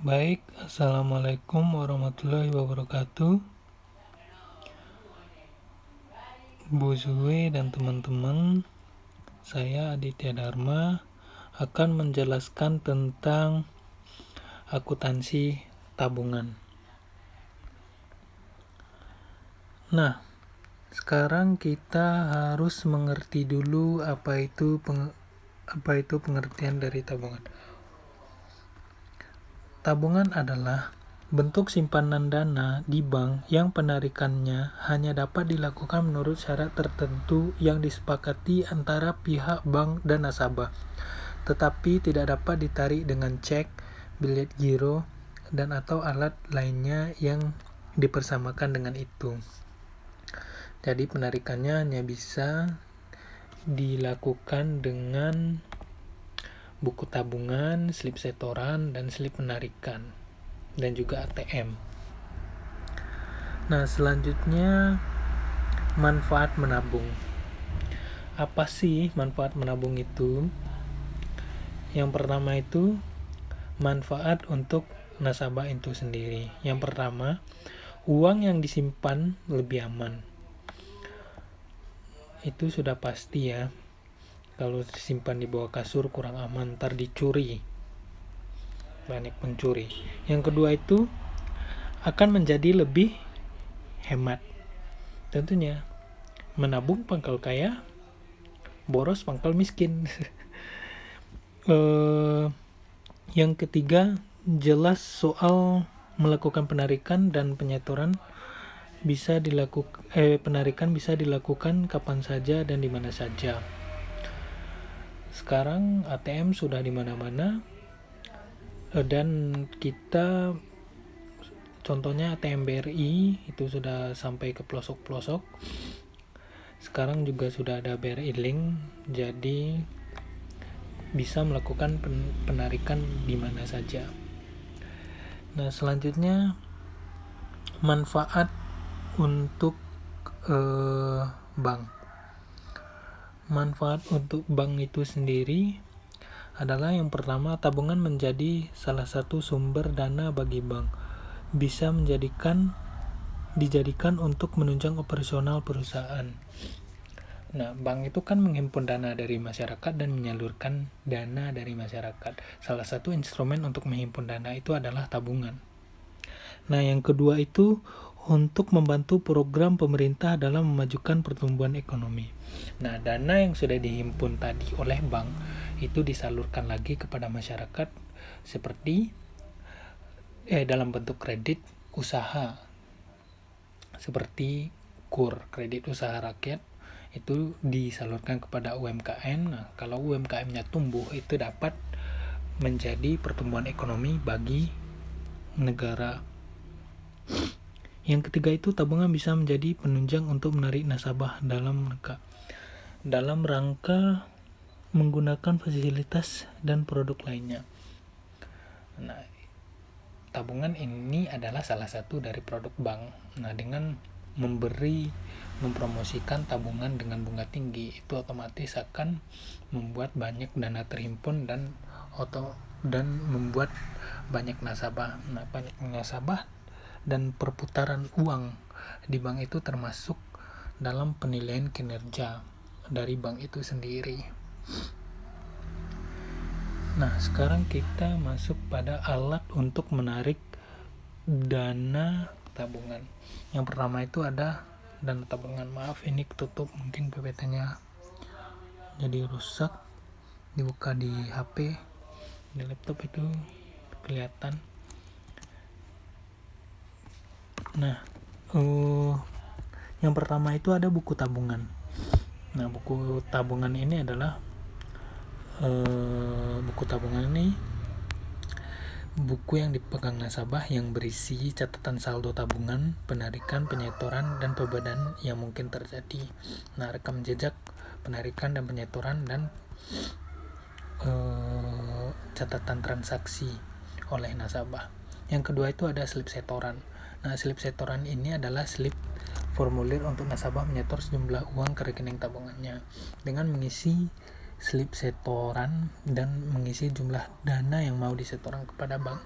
Baik, Assalamualaikum warahmatullahi wabarakatuh. Bu Zue dan teman-teman, saya Aditya Dharma akan menjelaskan tentang akuntansi tabungan. Nah, sekarang kita harus mengerti dulu apa itu pengertian dari tabungan. Tabungan adalah bentuk simpanan dana di bank yang penarikannya hanya dapat dilakukan menurut syarat tertentu yang disepakati antara pihak bank dan nasabah, tetapi tidak dapat ditarik dengan cek, bilet giro, dan atau alat lainnya yang dipersamakan dengan itu. Jadi penarikannya hanya bisa dilakukan dengan buku tabungan, slip setoran, dan slip penarikan, dan juga ATM. Nah, selanjutnya manfaat menabung. Apa sih manfaat menabung itu? Yang pertama itu manfaat untuk nasabah itu sendiri. Yang pertama, uang yang disimpan lebih aman. Itu sudah pasti ya. Kalau disimpan di bawah kasur kurang aman, ntar dicuri. Banyak pencuri. Yang kedua itu akan menjadi lebih hemat. Tentunya menabung pangkal kaya, boros pangkal miskin. Yang ketiga, jelas soal melakukan penarikan dan penyetoran penarikan bisa dilakukan kapan saja dan di mana saja. Sekarang ATM sudah di mana-mana dan kita contohnya ATM BRI itu sudah sampai ke pelosok-pelosok. Sekarang juga sudah ada BRI Link, jadi bisa melakukan penarikan di mana saja. Nah, selanjutnya manfaat untuk bank. Manfaat untuk bank itu sendiri adalah yang pertama, tabungan menjadi salah satu sumber dana bagi bank. Bisa dijadikan untuk menunjang operasional perusahaan. Nah, bank itu kan menghimpun dana dari masyarakat dan menyalurkan dana dari masyarakat. Salah satu instrumen untuk menghimpun dana itu adalah tabungan. Nah, yang kedua itu untuk membantu program pemerintah dalam memajukan pertumbuhan ekonomi. Nah, dana yang sudah dihimpun tadi oleh bank itu disalurkan lagi kepada masyarakat seperti dalam bentuk kredit usaha seperti KUR, kredit usaha rakyat, itu disalurkan kepada UMKM. Nah, kalau UMKM-nya tumbuh itu dapat menjadi pertumbuhan ekonomi bagi negara. Yang ketiga itu tabungan bisa menjadi penunjang untuk menarik nasabah dalam rangka menggunakan fasilitas dan produk lainnya. Nah, tabungan ini adalah salah satu dari produk bank. Nah, dengan mempromosikan tabungan dengan bunga tinggi, itu otomatis akan membuat banyak dana terhimpun dan membuat banyak nasabah. Nah, banyak nasabah dan perputaran uang di bank itu termasuk dalam penilaian kinerja dari bank itu sendiri. Nah, sekarang kita masuk pada alat untuk menarik dana tabungan. Yang pertama itu ada dana tabungan. Maaf, ini ketutup, mungkin PPT-nya jadi rusak. Dibuka di HP, di laptop itu kelihatan. Nah, yang pertama itu ada buku tabungan. Nah, buku tabungan ini adalah buku yang dipegang nasabah yang berisi catatan saldo tabungan, penarikan, penyetoran, dan pembedanan yang mungkin terjadi. Nah, rekam jejak penarikan dan penyetoran dan catatan transaksi oleh nasabah. Yang kedua itu ada slip setoran. Nah, slip setoran ini adalah slip formulir untuk nasabah menyetor sejumlah uang ke rekening tabungannya. Dengan mengisi slip setoran dan mengisi jumlah dana yang mau disetoran kepada bank,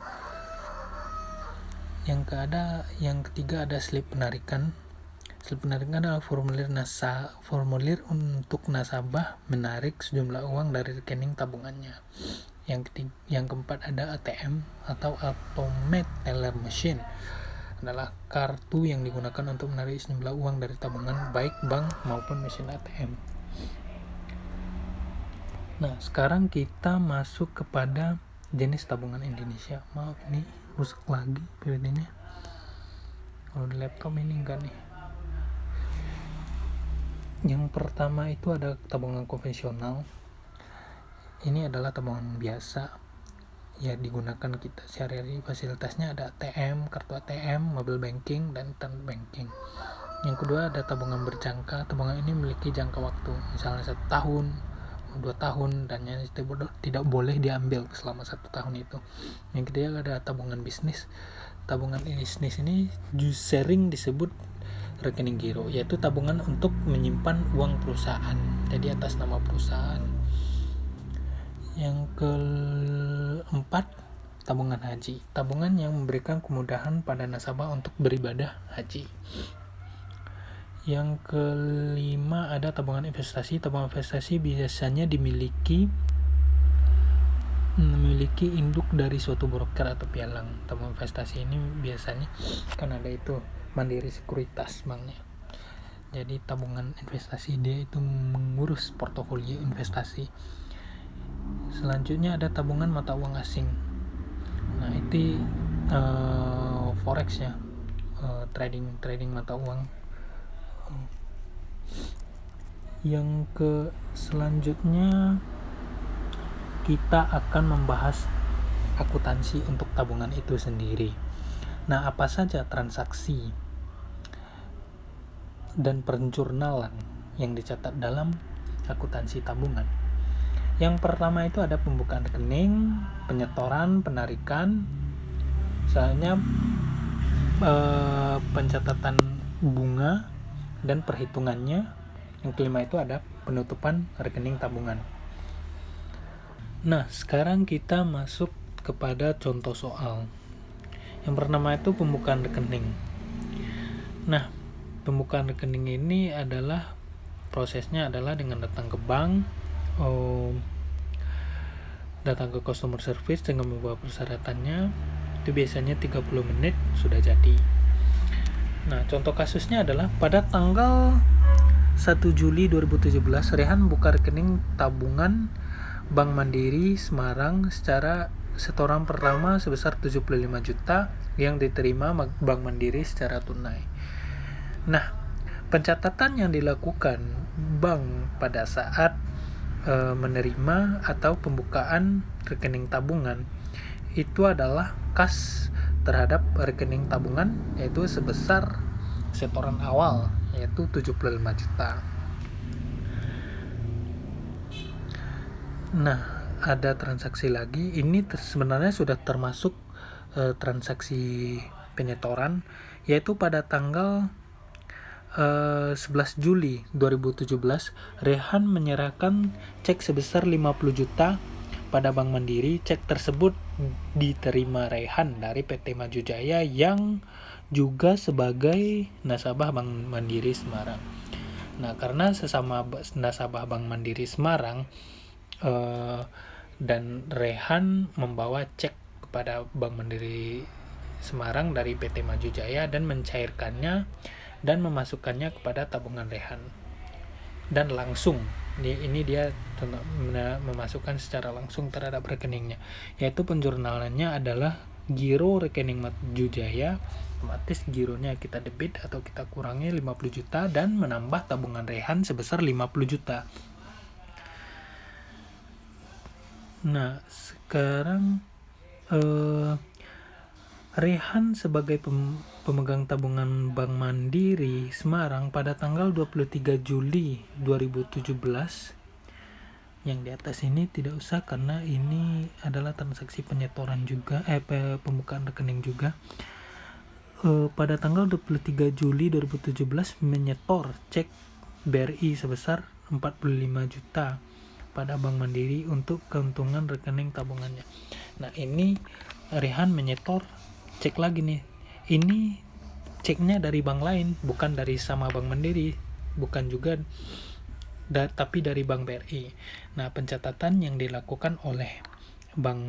Yang ketiga ada slip penarikan. Slip penarikan adalah formulir untuk nasabah menarik sejumlah uang dari rekening tabungannya. Yang keempat ada ATM atau Automated Teller Machine, adalah kartu yang digunakan untuk menarik sejumlah uang dari tabungan baik bank maupun mesin ATM. Nah, sekarang kita masuk kepada jenis tabungan Indonesia. Maaf, ini rusak lagi PPT-nya. Kalau di laptop ini enggak nih. Yang pertama itu ada tabungan konvensional. Ini adalah tabungan biasa ya, digunakan kita sehari-hari. Fasilitasnya ada ATM, kartu ATM, mobile banking, dan internet banking. Yang kedua ada tabungan berjangka. Tabungan ini memiliki jangka waktu, misalnya 1 tahun, 2 tahun, dan yang tidak boleh diambil selama 1 tahun itu. Yang ketiga ada tabungan bisnis. Tabungan bisnis ini sering disebut rekening giro, yaitu tabungan untuk menyimpan uang perusahaan, jadi atas nama perusahaan. Yang keempat, tabungan haji. Tabungan yang memberikan kemudahan pada nasabah untuk beribadah haji. Yang kelima ada tabungan investasi. Tabungan investasi biasanya memiliki induk dari suatu broker atau pialang. Tabungan investasi ini biasanya kan ada itu Mandiri Sekuritas banknya. Jadi tabungan investasi dia itu mengurus portofolio investasi. Selanjutnya ada tabungan mata uang asing. Nah, itu forex ya, trading mata uang. Yang selanjutnya kita akan membahas akuntansi untuk tabungan itu sendiri. Nah, apa saja transaksi dan penjurnalan yang dicatat dalam akuntansi tabungan? Yang pertama itu ada pembukaan rekening, penyetoran, penarikan, misalnya pencatatan bunga dan perhitungannya. Yang kelima itu ada penutupan rekening tabungan. Nah, sekarang kita masuk kepada contoh soal. Yang pertama itu pembukaan rekening. Nah, pembukaan rekening ini adalah prosesnya adalah dengan datang ke bank, datang ke customer service dengan membawa persyaratannya. Itu biasanya 30 menit sudah jadi. Nah, contoh kasusnya adalah pada tanggal 1 Juli 2017, Rehan buka rekening tabungan Bank Mandiri Semarang secara setoran pertama sebesar 75 juta yang diterima Bank Mandiri secara tunai. Nah, pencatatan yang dilakukan bank pada saat menerima atau pembukaan rekening tabungan itu adalah kas terhadap rekening tabungan, yaitu sebesar setoran awal yaitu 75 juta. Nah, ada transaksi lagi. Ini sebenarnya sudah termasuk transaksi penyetoran, yaitu pada tanggal 11 Juli 2017, Rehan menyerahkan cek sebesar 50 juta pada Bank Mandiri. Cek tersebut diterima Rehan dari PT Maju Jaya yang juga sebagai nasabah Bank Mandiri Semarang. Nah, karena sesama nasabah Bank Mandiri Semarang dan Rehan membawa cek kepada Bank Mandiri Semarang dari PT Maju Jaya dan mencairkannya dan memasukkannya kepada tabungan Rehan, dan langsung ini dia memasukkan secara langsung terhadap rekeningnya, yaitu penjurnalannya adalah giro rekening Maju Jaya. Otomatis gironya kita debit atau kita kurangi 50 juta dan menambah tabungan Rehan sebesar 50 juta. Nah, sekarang Rehan sebagai pemegang tabungan Bank Mandiri Semarang pada tanggal 23 Juli 2017, yang di atas ini tidak usah karena ini adalah transaksi penyetoran juga, pembukaan rekening juga. Pada tanggal 23 Juli 2017 menyetor cek BRI sebesar 45 juta pada Bank Mandiri untuk keuntungan rekening tabungannya. Nah, ini Rehan menyetor cek lagi nih. ini ceknya dari bank lain, bukan dari sama Bank Mandiri, bukan juga tapi dari Bank BRI. Nah, pencatatan yang dilakukan oleh Bank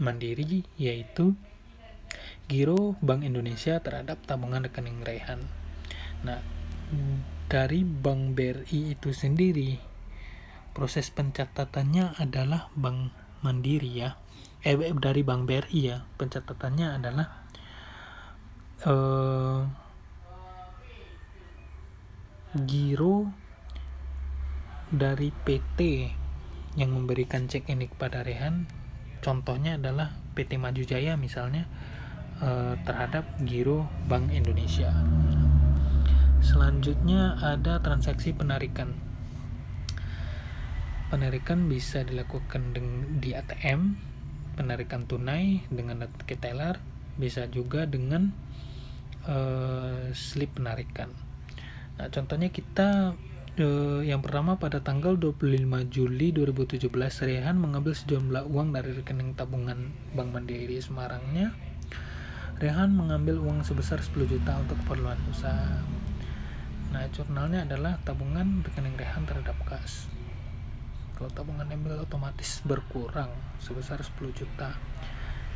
Mandiri yaitu giro Bank Indonesia terhadap tabungan rekening Rehan. Nah, dari Bank BRI itu sendiri, proses pencatatannya adalah Bank Mandiri ya. Dari Bank BRI ya, pencatatannya adalah giro dari PT yang memberikan cek ini kepada Rehan. Contohnya adalah PT Maju Jaya misalnya, terhadap giro Bank Indonesia. Selanjutnya ada transaksi penarikan. Penarikan bisa dilakukan di ATM, penarikan tunai dengan tiket teller, bisa juga dengan slip penarikan. Nah, contohnya kita yang pertama pada tanggal 25 Juli 2017 Rehan mengambil sejumlah uang dari rekening tabungan Bank Mandiri Semarangnya. Rehan mengambil uang sebesar 10 juta untuk keperluan usaha. Nah, jurnalnya adalah tabungan rekening Rehan terhadap kas. Kalau tabungan ambil otomatis berkurang sebesar 10 juta.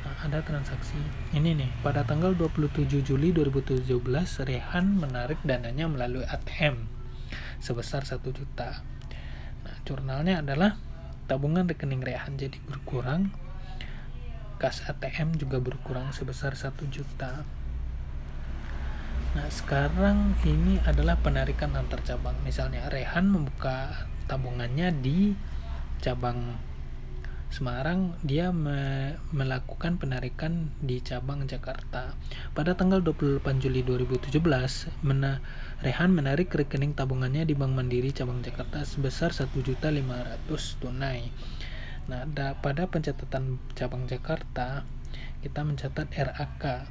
Nah, ada transaksi ini nih, pada tanggal 27 Juli 2017 Rehan menarik dananya melalui ATM sebesar 1 juta. Nah, jurnalnya adalah tabungan rekening Rehan jadi berkurang, kas ATM juga berkurang sebesar 1 juta. Nah, sekarang ini adalah penarikan antar cabang. Misalnya Rehan membuka tabungannya di cabang Semarang, dia melakukan penarikan di cabang Jakarta. Pada tanggal 28 Juli 2017, Rehan menarik rekening tabungannya di Bank Mandiri cabang Jakarta sebesar 1.500.000 tunai. Nah, pada pencatatan cabang Jakarta, kita mencatat RAK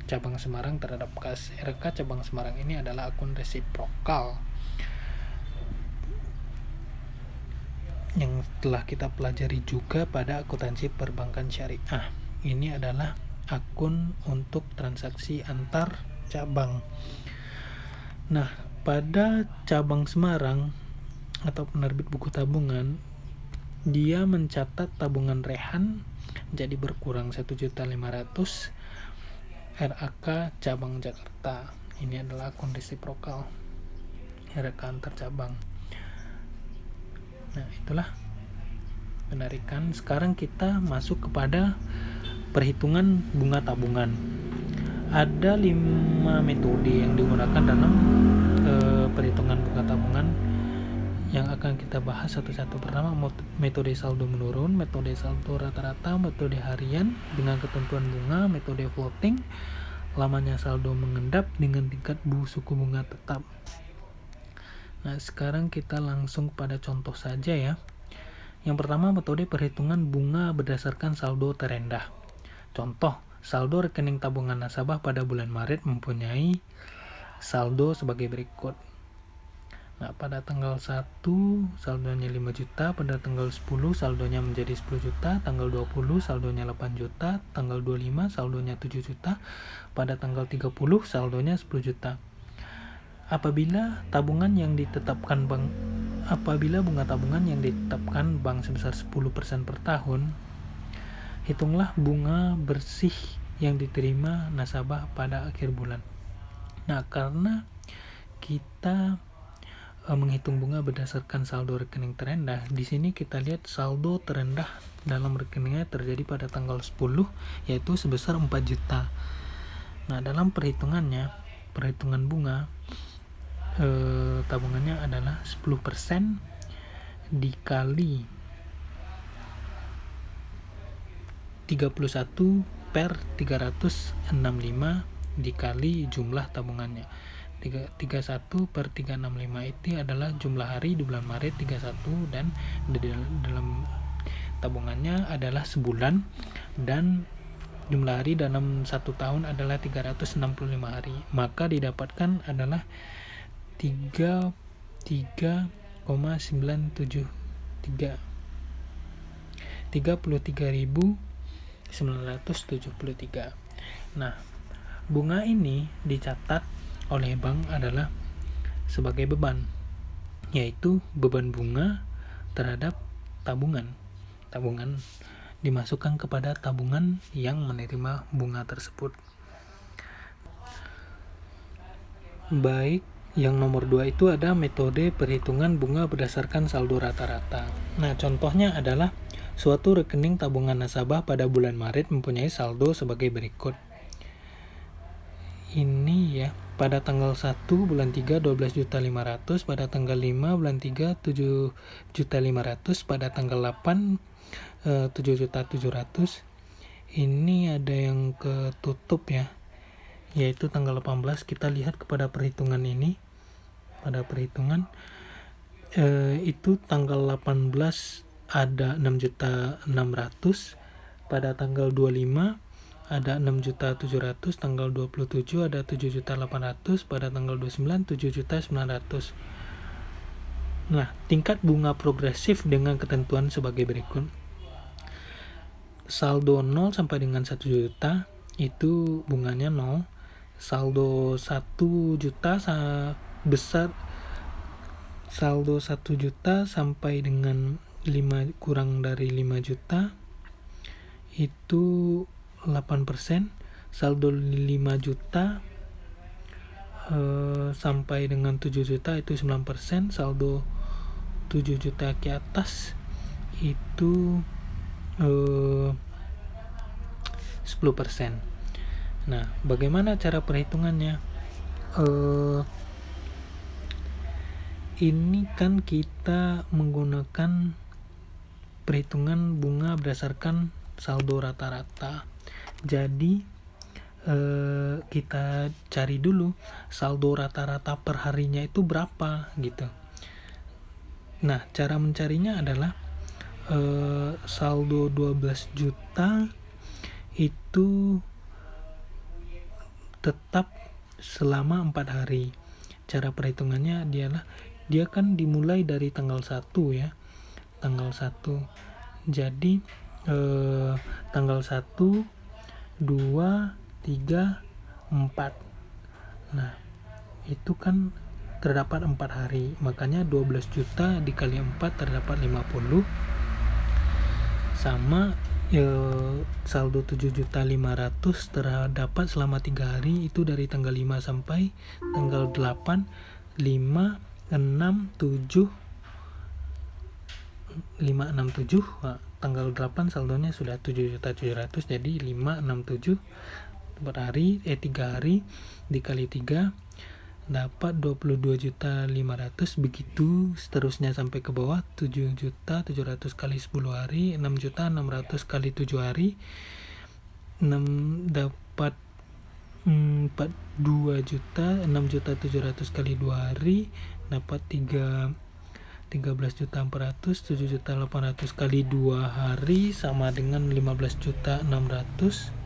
cabang Semarang terhadap kas. RAK cabang Semarang ini adalah akun resiprokal yang telah kita pelajari juga pada akuntansi perbankan syariah. Ini adalah akun untuk transaksi antar cabang. Nah, pada cabang Semarang atau penerbit buku tabungan, dia mencatat tabungan Rehan jadi berkurang 1.500.000. RAK cabang Jakarta. Ini adalah akun resiprokal RAK antar cabang. Nah, itulah penarikan. Sekarang kita masuk kepada perhitungan bunga tabungan. Ada 5 metode yang digunakan dalam perhitungan bunga tabungan yang akan kita bahas satu-satu. Pertama, metode saldo menurun, metode saldo rata-rata, metode harian dengan ketentuan bunga, metode floating, lamanya saldo mengendap dengan tingkat suku bunga tetap. Nah, sekarang kita langsung pada contoh saja ya. Yang pertama, metode perhitungan bunga berdasarkan saldo terendah. Contoh, saldo rekening tabungan nasabah pada bulan Maret mempunyai saldo sebagai berikut. Nah, pada tanggal 1 saldonya 5 juta, pada tanggal 10 saldonya menjadi 10 juta, tanggal 20 saldonya 8 juta, tanggal 25 saldonya 7 juta, pada tanggal 30 saldonya 10 juta. Apabila bunga tabungan yang ditetapkan bank sebesar 10% per tahun, hitunglah bunga bersih yang diterima nasabah pada akhir bulan. Nah, karena kita menghitung bunga berdasarkan saldo rekening terendah, di sini kita lihat saldo terendah dalam rekeningnya terjadi pada tanggal 10, yaitu sebesar 4 juta. Nah, dalam perhitungan bunga, tabungannya adalah 10% dikali 31 per 365 dikali jumlah tabungannya. 31 per 365 itu adalah jumlah hari di bulan Maret 31, dan dalam tabungannya adalah sebulan, dan jumlah hari dalam 1 tahun adalah 365 hari. Maka didapatkan adalah 33.973. Nah, bunga ini dicatat oleh bank adalah sebagai beban, yaitu beban bunga terhadap tabungan. Tabungan dimasukkan kepada tabungan yang menerima bunga tersebut. Baik, yang nomor 2 itu ada metode perhitungan bunga berdasarkan saldo rata-rata. Nah, contohnya adalah suatu rekening tabungan nasabah pada bulan Maret mempunyai saldo sebagai berikut. Ini ya, pada tanggal 1 bulan 3 12.500.000, pada tanggal 5 bulan 3 7.500.000, pada tanggal 8 7.700.000. Ini ada yang ketutup ya, yaitu tanggal 18. Kita lihat kepada perhitungan ini. Pada perhitungan itu tanggal 18 ada 6.600.000, pada tanggal 25 ada 6.700.000, tanggal 27 ada 7.800.000, pada tanggal 29 7.900.000. Nah, tingkat bunga progresif dengan ketentuan sebagai berikut. Saldo 0 sampai dengan 1 juta itu bunganya 0. Saldo 1 juta besar, saldo 1 juta sampai dengan 5 kurang dari 5 juta itu 8%. Saldo 5 juta sampai dengan 7 juta itu 9%. Saldo 7 juta ke atas itu 10%. Nah, bagaimana cara perhitungannya? Ini kan kita menggunakan perhitungan bunga berdasarkan saldo rata-rata. Jadi kita cari dulu saldo rata-rata per harinya itu berapa gitu. Nah, cara mencarinya adalah saldo 12 juta itu tetap selama 4 hari. Cara perhitungannya dia kan dimulai dari tanggal 1 ya. Tanggal 1. Jadi tanggal 1, 2, 3, 4. Nah, itu kan terdapat 4 hari. Makanya 12 juta dikali 4 terdapat 50. Sama saldo 7.500.000 terdapat selama 3 hari, itu dari tanggal 5 sampai tanggal 8. 5, 6, 7, nah, tanggal 8 saldonya sudah 7.700.000, jadi 5, 6, 7 per hari, 3 hari dikali 3 dapat 22.500.000, begitu seterusnya sampai ke bawah. 7.700.000 kali 10 hari, 6.600.000 kali 7 hari, 6 dapat 42 juta, 6.700.000 kali 2 hari dapat 13.400.000, 7.800.000 kali 2 hari sama dengan 15.600.000.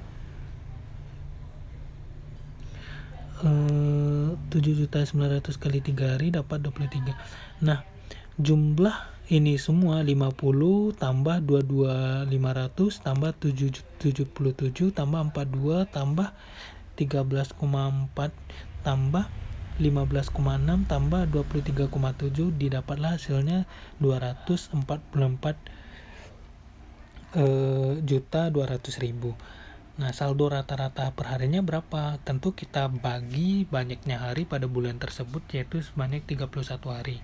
7.900.000 kali 3 hari dapat 23. Nah, jumlah ini semua 50 tambah 22.500 tambah 77 tambah 42 tambah 13,4 tambah 15,6 tambah 23,7 didapatlah hasilnya 244.200.000. Nah, saldo rata-rata perharinya berapa? Tentu kita bagi banyaknya hari pada bulan tersebut, yaitu sebanyak 31 hari.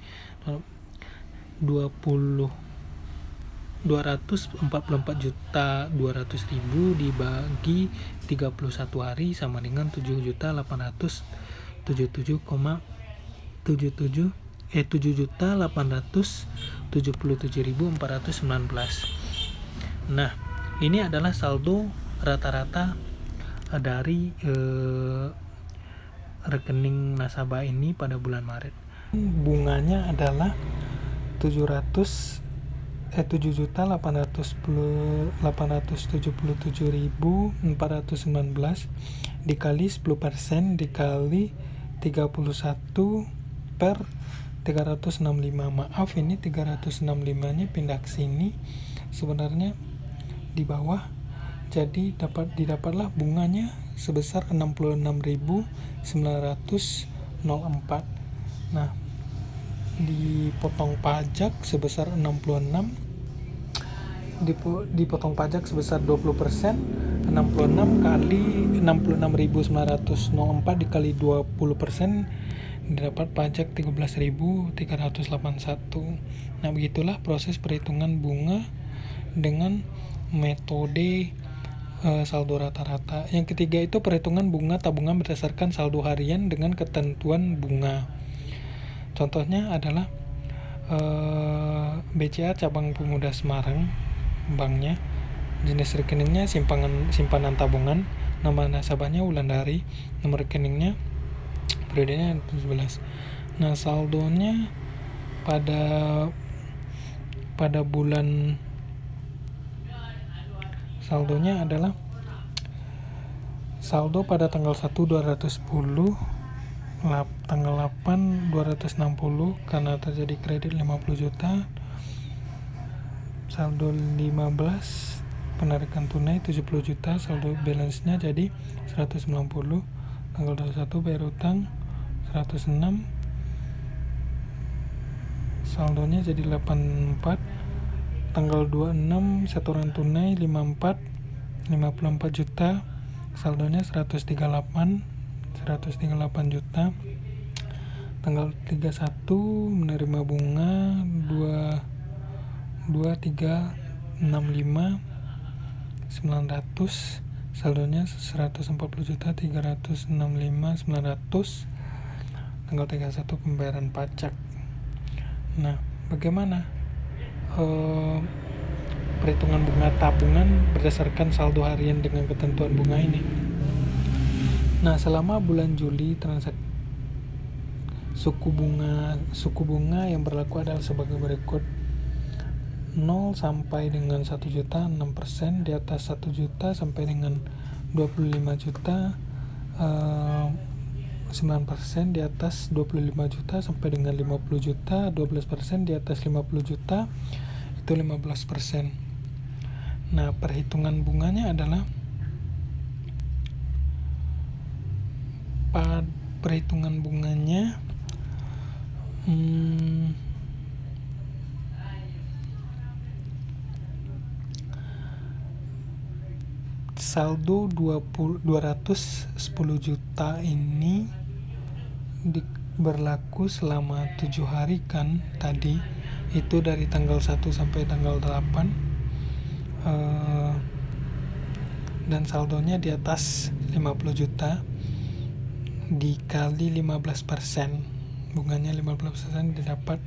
244.200.000 dibagi 31 hari sama dengan 7.877.419. Nah, ini adalah saldo rata-rata dari rekening nasabah ini pada bulan Maret. Bunganya adalah 7.877.419 dikali 10% dikali 31 per 365. Maaf, ini 365 nya pindah ke sini, sebenarnya di bawah Jadi didapatlah bunganya sebesar 66.904. Nah, dipotong pajak sebesar 66, dipotong pajak sebesar 20%, 66 kali 66.904 dikali 20%, didapat pajak 13.381. Nah, begitulah proses perhitungan bunga dengan metode saldo rata-rata. Yang ketiga itu perhitungan bunga tabungan berdasarkan saldo harian dengan ketentuan bunga. Contohnya adalah BCA Cabang Pemuda Semarang, banknya, jenis rekeningnya simpanan tabungan, nama nasabahnya Wulandari, nomor rekeningnya periodenya 17. Nah, saldonya pada bulan, saldonya adalah saldo pada tanggal 1 210, tanggal 8 260 karena terjadi kredit 50 juta, saldo 15 penarikan tunai 70 juta, saldo balance-nya jadi 190, tanggal 21 bayar utang 106, saldonya jadi 84, tanggal 26 setoran tunai 54 juta, saldonya 138 juta, tanggal 31 menerima bunga 2365 900, saldonya 140 juta 365 900, tanggal 31 pembayaran pajak. Nah, bagaimana perhitungan bunga tabungan berdasarkan saldo harian dengan ketentuan bunga ini? Nah, selama bulan Juli suku bunga yang berlaku adalah sebagai berikut: 0 sampai dengan 1 juta 6%, di atas 1 juta sampai dengan 25 juta 9%, di atas 25 juta sampai dengan 50 juta 12%, di atas 50 juta itu 15%. Nah, perhitungan bunganya adalah perhitungan bunganya saldo 210 juta ini berlaku selama 7 hari kan tadi, itu dari tanggal 1 sampai tanggal 8, dan saldonya di atas 50 juta dikali 15%, bunganya 15% didapat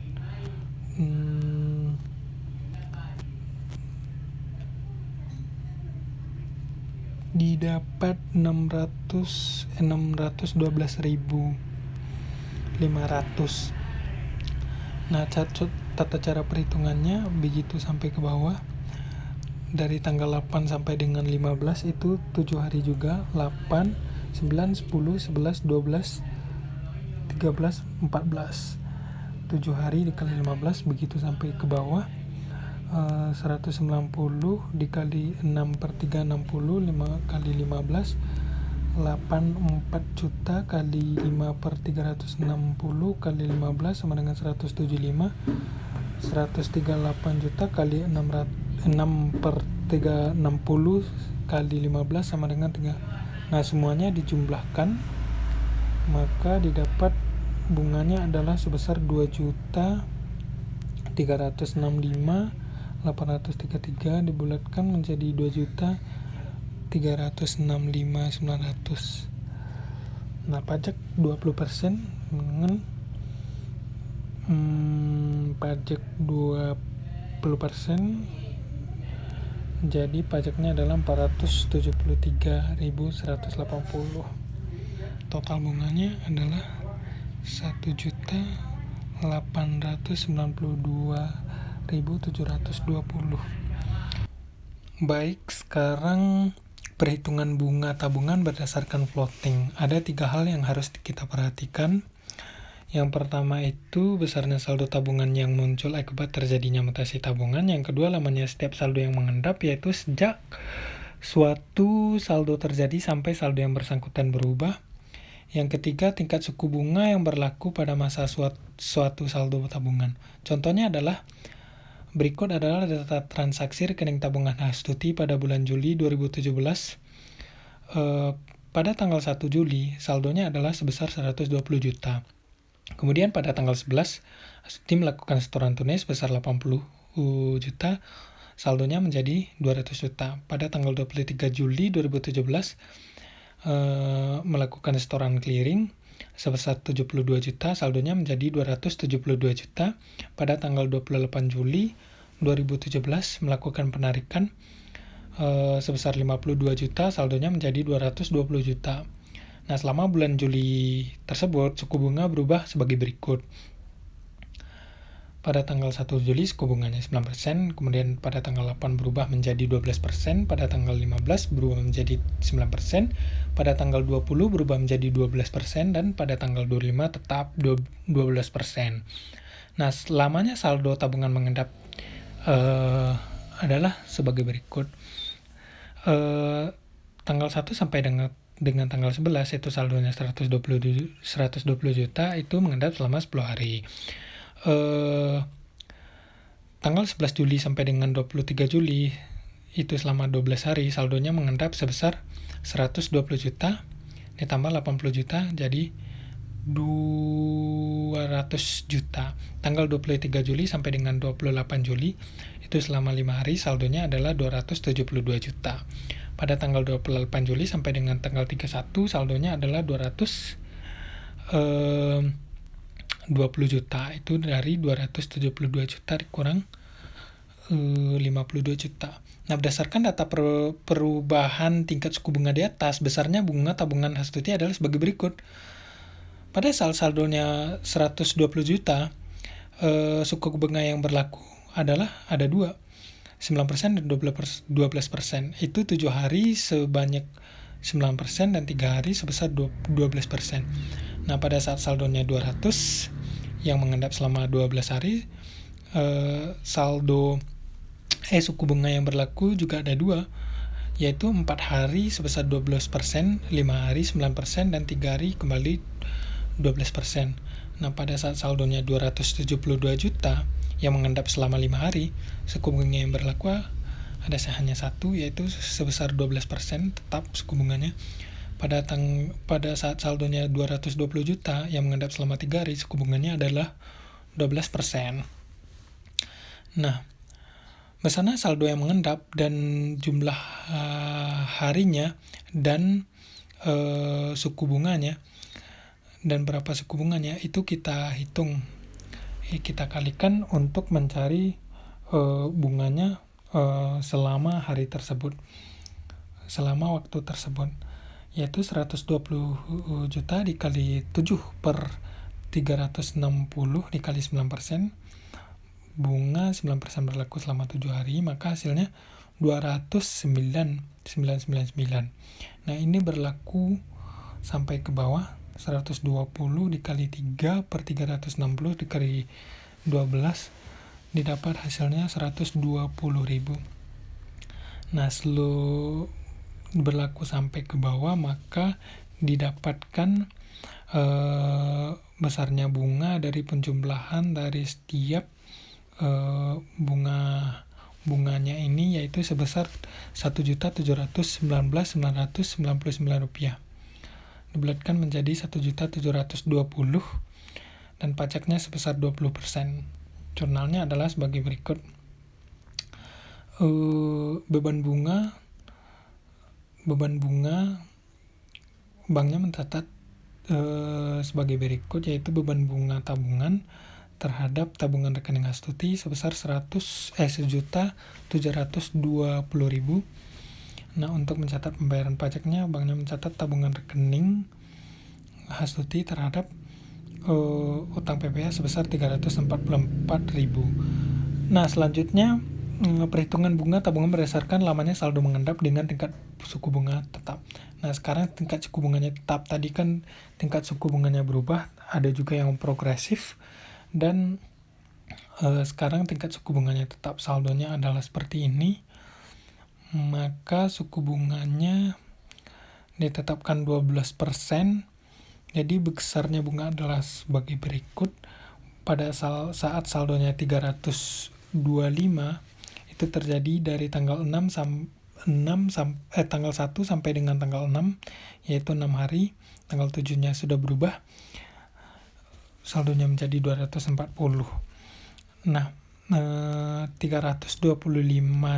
didapat 612.500. Nah, tata cara perhitungannya begitu sampai ke bawah. Dari tanggal 8 sampai dengan 15 itu 7 hari juga, 8, 9, 10, 11, 12, 13, 14. 7 hari dikali 15 begitu sampai ke bawah. 190 dikali 6 per 3 60, 5 kali 15 84 juta kali 5 per 360 kali 15 sama dengan 175, 138 juta kali 6 per 360 kali 15 sama dengan 3. Nah, semuanya dijumlahkan maka didapat bunganya adalah sebesar 2.365.833 dibulatkan menjadi 2.365.900. Nah, pajak 20% dengan pajak 20%, jadi pajaknya adalah 473.180. Total bunganya adalah 1.892.720. Baik, sekarang perhitungan bunga tabungan berdasarkan floating. Ada 3 hal yang harus kita perhatikan. Yang pertama itu besarnya saldo tabungan yang muncul akibat terjadinya mutasi tabungan. Yang kedua, lamanya setiap saldo yang mengendap, yaitu sejak suatu saldo terjadi sampai saldo yang bersangkutan berubah. Yang ketiga, tingkat suku bunga yang berlaku pada masa suatu saldo tabungan. Contohnya adalah berikut adalah data transaksi rekening tabungan Astuti pada bulan Juli 2017. Pada tanggal 1 Juli, saldonya adalah sebesar 120 juta. Kemudian pada tanggal 11, Astuti melakukan setoran tunai sebesar 80 juta, saldonya menjadi 200 juta. Pada tanggal 23 Juli 2017, melakukan setoran clearing sebesar 72 juta, saldonya menjadi 272 juta. Pada tanggal 28 Juli 2017, melakukan penarikan sebesar 52 juta, saldonya menjadi 220 juta. Nah, selama bulan Juli tersebut, suku bunga berubah sebagai berikut. Pada tanggal 1 Juli suku bunganya 9%, kemudian pada tanggal 8 berubah menjadi 12%, pada tanggal 15 berubah menjadi 9%, pada tanggal 20 berubah menjadi 12%, dan pada tanggal 25 tetap 12%. Nah, selamanya saldo tabungan mengendap adalah sebagai berikut. Tanggal 1 sampai dengan tanggal 11 itu saldonya 120 juta, itu mengendap selama 10 hari. Tanggal 11 Juli sampai dengan 23 Juli itu selama 12 hari saldonya mengendap sebesar 120 juta ditambah 80 juta jadi 200 juta. Tanggal 23 Juli sampai dengan 28 Juli itu selama 5 hari saldonya adalah 272 juta. Pada tanggal 28 Juli sampai dengan tanggal 31 saldonya adalah 220 juta. Itu dari 272 juta dikurang 52 juta. Nah, berdasarkan data perubahan tingkat suku bunga di atas, besarnya bunga tabungan Astuti adalah sebagai berikut. Pada saldonya 120 juta, suku bunga yang berlaku adalah ada 2, 9% dan 12%. Itu 7 hari sebanyak 9% dan 3 hari sebesar 12%. Nah, pada saat saldonya 200 yang mengendap selama 12 hari, suku bunga yang berlaku juga ada 2, yaitu 4 hari sebesar 12%, 5 hari 9%, dan 3 hari kembali 12%. Nah, pada saat saldonya 272 juta yang mengendap selama 5 hari, suku bunga yang berlaku ada hanya 1, yaitu sebesar 12% tetap suku bunganya. Pada saat saldonya 220 juta yang mengendap selama 3 hari, suku bunganya adalah 12%. Nah, besarnya saldo yang mengendap dan jumlah harinya dan suku bunganya dan berapa suku bunganya itu kita hitung, kita kalikan untuk mencari bunganya selama hari tersebut, selama waktu tersebut, yaitu 120 juta dikali 7 per 360 dikali 9%, bunga 9% berlaku selama 7 hari, maka hasilnya 209,999. Nah, ini berlaku sampai ke bawah. 120 dikali 3 per 360 dikali 12 didapat hasilnya 120.000. Nah, selalu berlaku sampai ke bawah, maka didapatkan besarnya bunga dari penjumlahan dari setiap bunganya ini, yaitu sebesar Rp1.719.999 dibulatkan menjadi 1.720 dan pajaknya sebesar 20%. Jurnalnya adalah sebagai berikut. Beban bunga banknya mencatat sebagai berikut, yaitu beban bunga tabungan terhadap tabungan rekening Astuti sebesar 1.720.000. Nah, untuk mencatat pembayaran pajaknya, banknya mencatat tabungan rekening Astuti terhadap utang PPh sebesar 344.000. Nah, selanjutnya perhitungan bunga tabungan berdasarkan lamanya saldo mengendap dengan tingkat suku bunga tetap. Nah, sekarang tingkat suku bunganya tetap. Tadi kan tingkat suku bunganya berubah, ada juga yang progresif, dan sekarang tingkat suku bunganya tetap. Saldonya adalah seperti ini. maka suku bunganya ditetapkan 12%. Jadi besarnya bunga adalah sebagai berikut. Pada saat saldonya 325, itu terjadi dari tanggal 1 sampai dengan tanggal 6, yaitu 6 hari. Tanggal 7-nya sudah berubah, saldonya menjadi 240. Nah, 325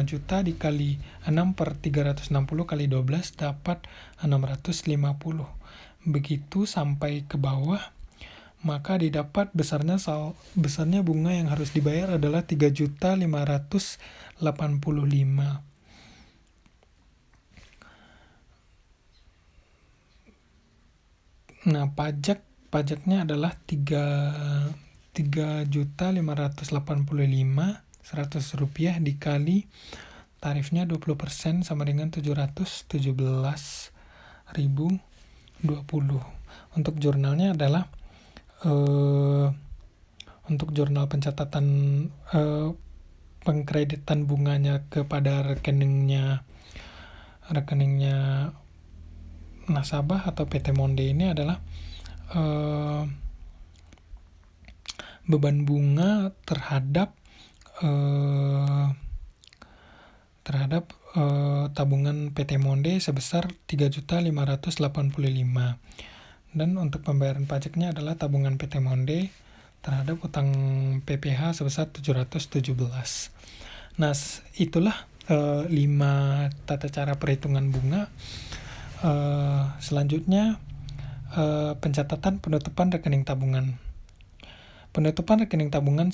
juta dikali 6 per 360 kali 12 dapat 650. Begitu sampai ke bawah, maka didapat besarnya bunga yang harus dibayar adalah 3.585. Nah, pajaknya adalah 3.585.100 rupiah dikali tarifnya 20% sama dengan 717.020. Untuk jurnalnya adalah untuk jurnal pencatatan pengkreditan bunganya kepada rekeningnya nasabah atau PT Monde ini adalah beban bunga terhadap tabungan PT Monde sebesar 3.585. Dan untuk pembayaran pajaknya adalah tabungan PT Monde terhadap utang PPH sebesar 717. Nah, itulah 5 tata cara perhitungan bunga. Selanjutnya, pencatatan penutupan rekening tabungan. Penutupan rekening tabungan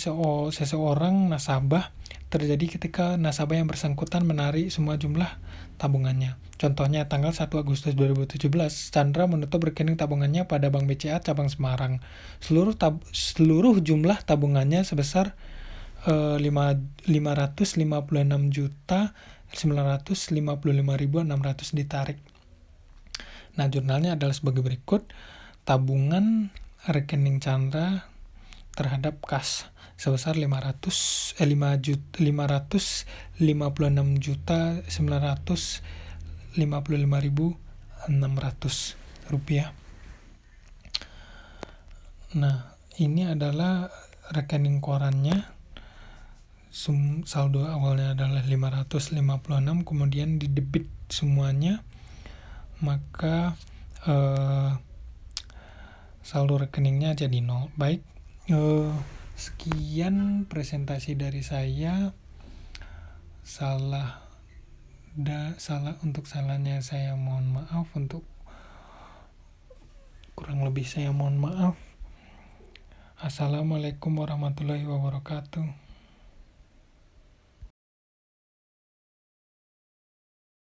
seseorang nasabah terjadi ketika nasabah yang bersangkutan menarik semua jumlah tabungannya. Contohnya, tanggal 1 Agustus 2017, Chandra menutup rekening tabungannya pada Bank BCA cabang Semarang. Seluruh jumlah tabungannya sebesar 556.955.600 ditarik. Nah, jurnalnya adalah sebagai berikut. Tabungan rekening Chandra terhadap kas sebesar 556.955.600 rupiah. Nah, ini adalah rekening korannya. Saldo awalnya adalah 556, kemudian didebit semuanya, maka saldo rekeningnya jadi 0. Baik, sekian presentasi dari saya. Untuk salahnya saya mohon maaf, untuk kurang lebih saya mohon maaf. Assalamualaikum warahmatullahi wabarakatuh.